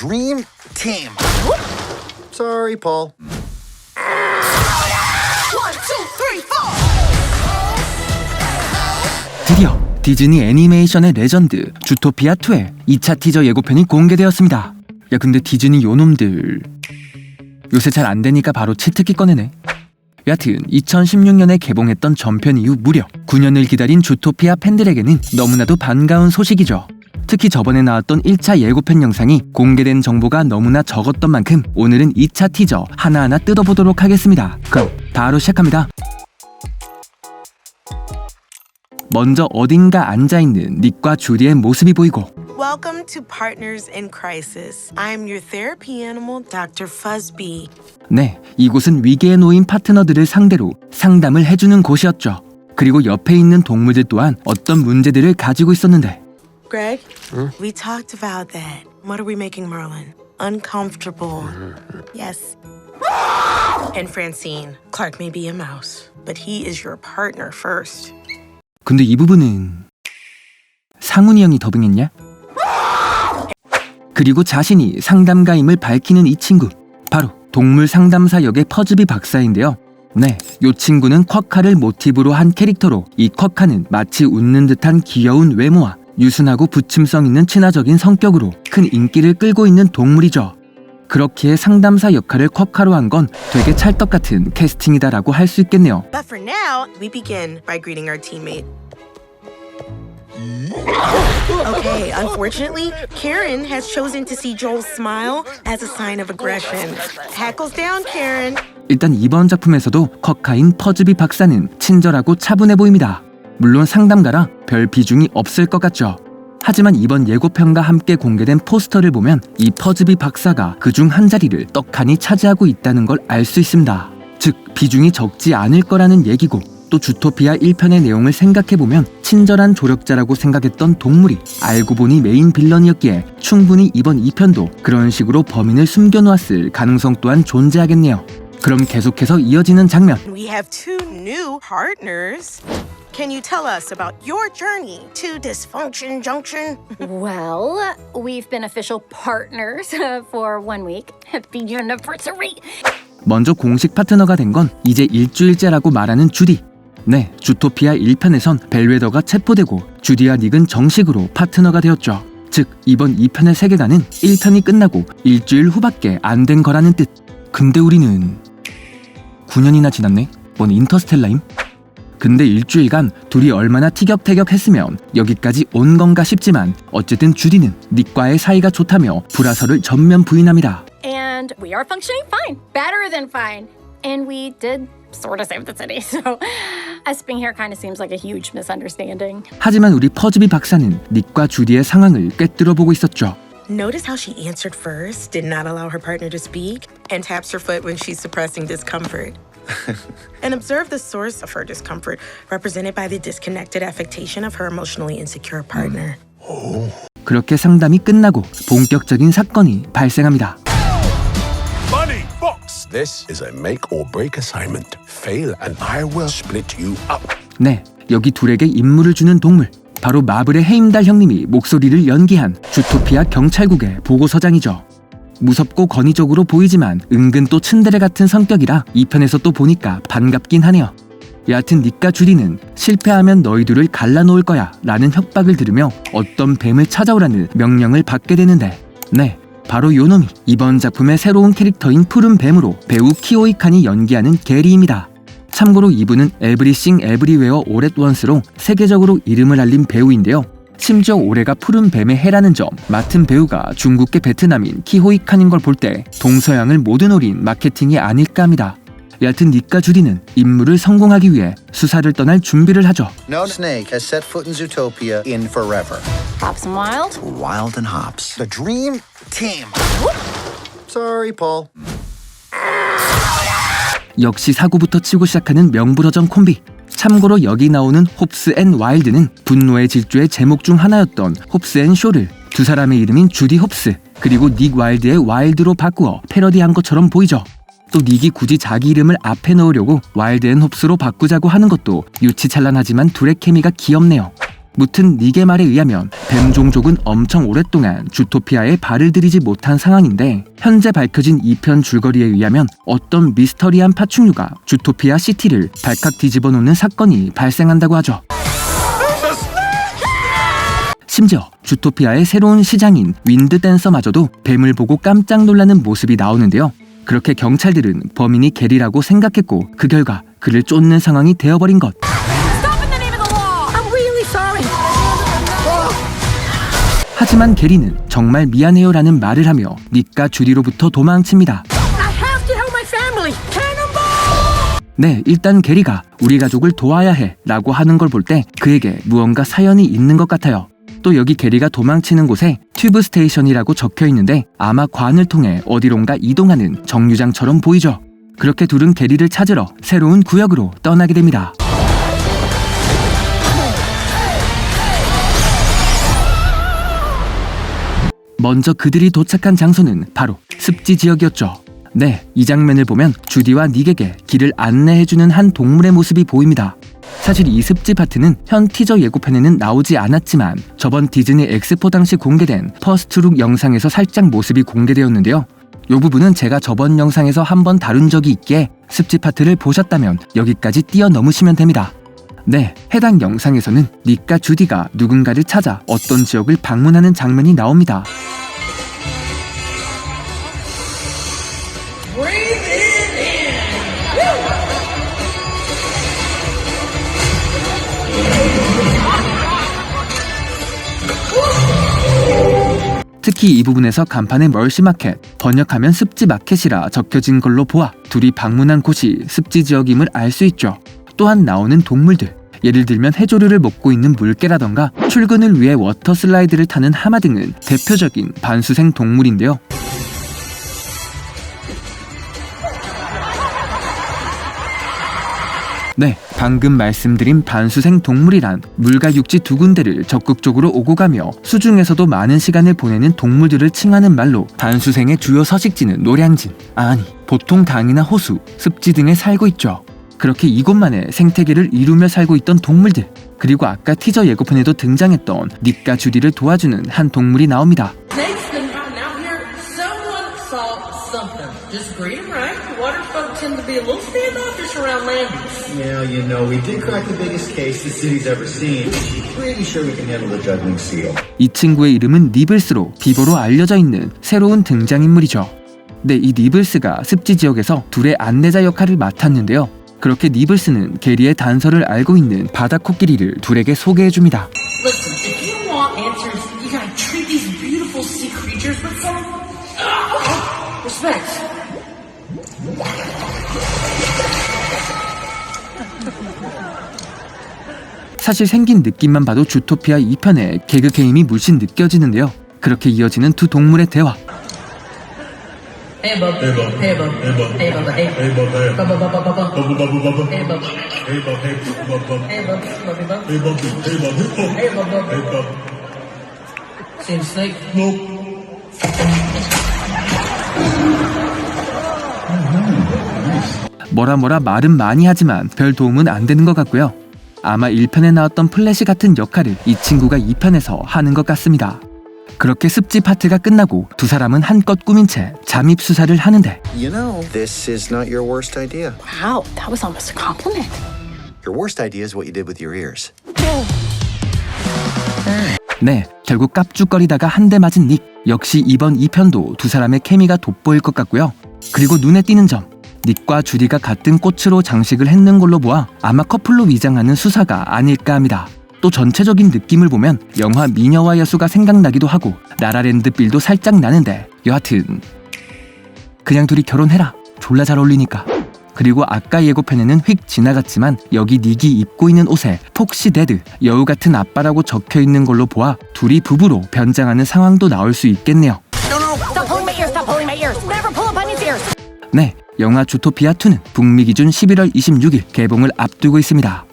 dream team. Sorry, Paul. 1, 2, 3, 4. 드디어 디즈니 애니메이션의 레전드 주토피아 2의 2차 티저 예고편이 공개되었습니다. 야, 근데 디즈니 요놈들 요새 잘 안되니까 바로 치트키 꺼내네. 여하튼 2016년에 개봉했던 전편 이후 무려 9년을 기다린 주토피아 팬들에게는 너무나도 반가운 소식이죠. 특히 저번에 나왔던 1차 예고편 영상이 공개된 정보가 너무나 적었던 만큼 오늘은 2차 티저 하나하나 뜯어보도록 하겠습니다. 그럼 바로 시작합니다. 먼저 어딘가 앉아있는 닉과 주디의 모습이 보이고, Welcome to Partners in Crisis. I'm your therapy animal, Dr. Fuzzbee. 네, 이곳은 위기에 놓인 파트너들을 상대로 상담을 해주는 곳이었죠. 그리고 옆에 있는 동물들 또한 어떤 문제들을 가지고 있었는데, Greg, we talked about that. What are we making Merlin? Uncomfortable. Yes. And Francine, Clark may be a mouse, but he is your partner first. 근데 이 부분은 상훈이 형이 더빙했냐? 그리고 자신이 상담가임을 밝히는 이 친구, 바로 동물 상담사 역의 퍼즈비 박사인데요. 네, 이 친구는 쿼카를 모티브로 한 캐릭터로, 이 쿼카는 마치 웃는 듯한 귀여운 외모와 유순하고 부침성 있는 친화적인 성격으로 큰 인기를 끌고 있는 동물이죠. 그렇기에 상담사 역할을 쿼카로 한 건 되게 찰떡같은 캐스팅이다라고 할 수 있겠네요. But for now, we begin by greeting our teammate. Okay, unfortunately, Karen has chosen to see Joel's smile as a sign of aggression. Hackles down, Karen. 일단 이번 작품에서도 쿼카인 퍼즈비 박사는 친절하고 차분해 보입니다. 물론 상담가라 별 비중이 없을 것 같죠. 하지만 이번 예고편과 함께 공개된 포스터를 보면 이 퍼즈비 박사가 그중 한 자리를 떡하니 차지하고 있다는 걸 알 수 있습니다. 즉, 비중이 적지 않을 거라는 얘기고, 또 주토피아 1편의 내용을 생각해보면 친절한 조력자라고 생각했던 동물이 알고 보니 메인 빌런이었기에 충분히 이번 2편도 그런 식으로 범인을 숨겨놓았을 가능성 또한 존재하겠네요. 그럼 계속해서 이어지는 장면. We have two new partners. Can you tell us about your journey to Dysfunction Junction? Well, we've been official partners for 1 week. Happy anniversary! 먼저 공식 파트너가 된 건 이제 일주일째라고 말하는 주디. 네, 주토피아 1편에선 벨웨더가 체포되고 주디와 닉은 정식으로 파트너가 되었죠. 즉, 이번 2편의 세계관은 1편이 끝나고 일주일 후밖에 안 된 거라는 뜻. 근데 우리는 9년이나 지났네? 뭔 인터스텔라임? 근데 일주일간 둘이 얼마나 티격태격했으면 여기까지 온 건가 싶지만, 어쨌든 주디는 닉과의 사이가 좋다며 불화설을 전면 부인합니다. And we are functioning fine. Better than fine. And we did sort of save the city. So us being here kind of seems like a huge misunderstanding. 하지만 우리 퍼즈비 박사는 닉과 주디의 상황을 꿰뚫어 보고 있었죠. Notice how she answered first, did not allow her partner to speak, and taps her foot when she's suppressing discomfort. And observe the source of her discomfort, represented by the disconnected affectation of her emotionally insecure partner. 그렇게 상담이 끝나고 본격적인 사건이 발생합니다. Bunny Fox! This is a make or break assignment. Fail and I will split you up. 네, 여기 둘에게 임무를 주는 동물, 바로 마블의 헤임달 형님이 목소리를 연기한 주토피아 경찰국의 보고서장이죠. 무섭고 권위적으로 보이지만 은근 또 츤데레 같은 성격이라 2편에서 또 보니까 반갑긴 하네요. 여하튼 닉과 주디는 실패하면 너희들을 갈라놓을 거야 라는 협박을 들으며 어떤 뱀을 찾아오라는 명령을 받게 되는데, 네, 바로 요놈이 이번 작품의 새로운 캐릭터인 푸른 뱀으로 배우 키오이 칸이 연기하는 게리입니다. 참고로 이분은 에브리싱 에브리웨어 올 앳 원스로 세계적으로 이름을 알린 배우인데요. 심지어 올해가 푸른 뱀의 해라는 점, 맡은 배우가 중국계 베트남인 키호이 칸인 걸 볼 때 동서양을 모두 노린 마케팅이 아닐까 합니다. 여하튼 닉과 주디는 임무를 성공하기 위해 수사를 떠날 준비를 하죠. No snake has set foot in Zootopia in forever. Hops and wild. Wild and Hops. The dream team. Sorry, Paul. 역시 사고부터 치고 시작하는 명불허전 콤비. 참고로 여기 나오는 홉스 앤 와일드는 분노의 질주의 제목 중 하나였던 홉스 앤 쇼를 두 사람의 이름인 주디 홉스 그리고 닉 와일드의 와일드로 바꾸어 패러디한 것처럼 보이죠. 또 닉이 굳이 자기 이름을 앞에 넣으려고 와일드 앤 홉스로 바꾸자고 하는 것도 유치찬란하지만 둘의 케미가 귀엽네요. 무튼 닉의 말에 의하면 뱀 종족은 엄청 오랫동안 주토피아에 발을 들이지 못한 상황인데 현재 밝혀진 2편 줄거리에 의하면 어떤 미스터리한 파충류가 주토피아 시티를 발칵 뒤집어 놓는 사건이 발생한다고 하죠. 심지어 주토피아의 새로운 시장인 윈드댄서마저도 뱀을 보고 깜짝 놀라는 모습이 나오는데요. 그렇게 경찰들은 범인이 게리라고 생각했고 그 결과 그를 쫓는 상황이 되어버린 것. 하지만 게리는 정말 미안해요라는 말을 하며 닉과 주디로부터 도망칩니다. 네, 일단 게리가 우리 가족을 도와야 해 라고 하는 걸 볼 때 그에게 무언가 사연이 있는 것 같아요. 또 여기 게리가 도망치는 곳에 튜브 스테이션이라고 적혀 있는데 아마 관을 통해 어디론가 이동하는 정류장처럼 보이죠. 그렇게 둘은 게리를 찾으러 새로운 구역으로 떠나게 됩니다. 먼저 그들이 도착한 장소는 바로 습지 지역이었죠. 네, 이 장면을 보면 주디와 닉에게 길을 안내해주는 한 동물의 모습이 보입니다. 사실 이 습지 파트는 현 티저 예고편에는 나오지 않았지만 저번 디즈니 엑스포 당시 공개된 퍼스트룩 영상에서 살짝 모습이 공개되었는데요. 이 부분은 제가 저번 영상에서 한번 다룬 적이 있기에 습지 파트를 보셨다면 여기까지 뛰어넘으시면 됩니다. 네, 해당 영상에서는 닉과 주디가 누군가를 찾아 어떤 지역을 방문하는 장면이 나옵니다. 특히 이 부분에서 간판에 멀시마켓, 번역하면 습지 마켓이라 적혀진 걸로 보아 둘이 방문한 곳이 습지 지역임을 알 수 있죠. 또한 나오는 동물들, 예를 들면 해조류를 먹고 있는 물개라던가 출근을 위해 워터 슬라이드를 타는 하마 등은 대표적인 반수생 동물인데요. 네, 방금 말씀드린 반수생 동물이란 물과 육지 두 군데를 적극적으로 오고 가며 수중에서도 많은 시간을 보내는 동물들을 칭하는 말로 반수생의 주요 서식지는 노량진, 아니 보통 강이나 호수, 습지 등에 살고 있죠. 그렇게 이곳만의 생태계를 이루며 살고 있던 동물들, 그리고 아까 티저 예고편에도 등장했던 닉과 주디를 도와주는 한 동물이 나옵니다. Next been hiding out here. Someone saw something. Just greet 'em right. Water folk tend to be a little standoffish around landings. Yeah, you know, we did crack the biggest case the city's ever seen. Pretty sure we can handle the juggling seal. 이 친구의 이름은 니블스로 비버로 알려져 있는 새로운 등장인물이죠. 네, 이 니블스가 습지 지역에서 둘의 안내자 역할을 맡았는데요. 그렇게 니블스는 게리의 단서를 알고 있는 바다 코끼리를 둘에게 소개해줍니다. Listen, if you want answers, you gotta treat these beautiful sea creatures with some respect. 사실 생긴 느낌만 봐도 주토피아 2편의 개그 게임이 물씬 느껴지는데요. 그렇게 이어지는 두 동물의 대화. Hey, bub. Hey, bub. Hey, bub. Hey, bub. Hey, bub. Hey, hey, bub. Hey, bub. Bub, bub, bub, bub. Bub, bub, bub, bub. Hey, bub. Hey, bub. Hey, bub, bub. Hey, bub. Bubby, bub. Hey, bub. Hey, bub. Hey, bub, bub. Hey, bub. Seen a snake? Nope. 뭐라 말은 많이 하지만 별 도움은 안 되는 것 같고요. 아마 1편에 나왔던 플래시 같은 역할을 이 친구가 2편에서 하는 것 같습니다. 그렇게 습지 파트가 끝나고 두 사람은 한껏 꾸민 채 잠입 수사를 하는데 You know, this is not your worst idea. Wow, that was almost a compliment. Your worst idea is what you did with your ears. 네, 결국 깝죽거리다가 한 대 맞은 닉. 역시 이번 2편도 두 사람의 케미가 돋보일 것 같고요. 그리고 눈에 띄는 점, 닉과 주디가 같은 꽃으로 장식을 했는 걸로 보아 아마 커플로 위장하는 수사가 아닐까 합니다. 또 전체적인 느낌을 보면 영화 미녀와 야수가 생각나기도 하고 라라랜드 빌도 살짝 나는데 여하튼 그냥 둘이 결혼해라. 졸라 잘 어울리니까. 그리고 아까 예고편에는 휙 지나갔지만 여기 닉이 입고 있는 옷에 폭시 데드, 여우 같은 아빠라고 적혀있는 걸로 보아 둘이 부부로 변장하는 상황도 나올 수 있겠네요. Stop pulling my ears, stop pulling my ears. Never pull up on his ears. 네, 영화 주토피아2는 북미 기준 11월 26일 개봉을 앞두고 있습니다.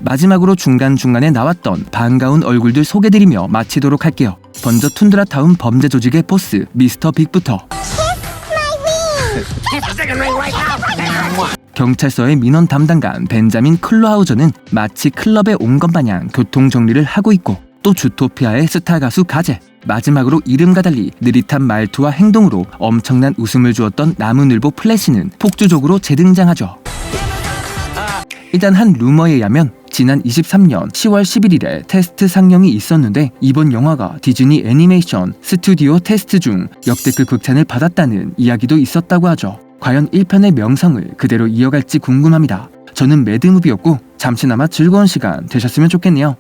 마지막으로 중간중간에 나왔던 반가운 얼굴들 소개드리며 마치도록 할게요. 먼저 툰드라타운 범죄 조직의 보스 미스터 빅부터 경찰서의 민원 담당관 벤자민 클로하우저는 마치 클럽에 온 것 마냥 교통 정리를 하고 있고, 또 주토피아의 스타 가수 가제, 마지막으로 이름과 달리 느릿한 말투와 행동으로 엄청난 웃음을 주었던 나무늘보 플래시는 폭주적으로 재등장하죠. 일단 한 루머에 의하면 지난 23년 10월 11일에 테스트 상영이 있었는데, 이번 영화가 디즈니 애니메이션 스튜디오 테스트 중 역대급 극찬을 받았다는 이야기도 있었다고 하죠. 과연 1편의 명성을 그대로 이어갈지 궁금합니다. 저는 매드무비였고 잠시나마 즐거운 시간 되셨으면 좋겠네요.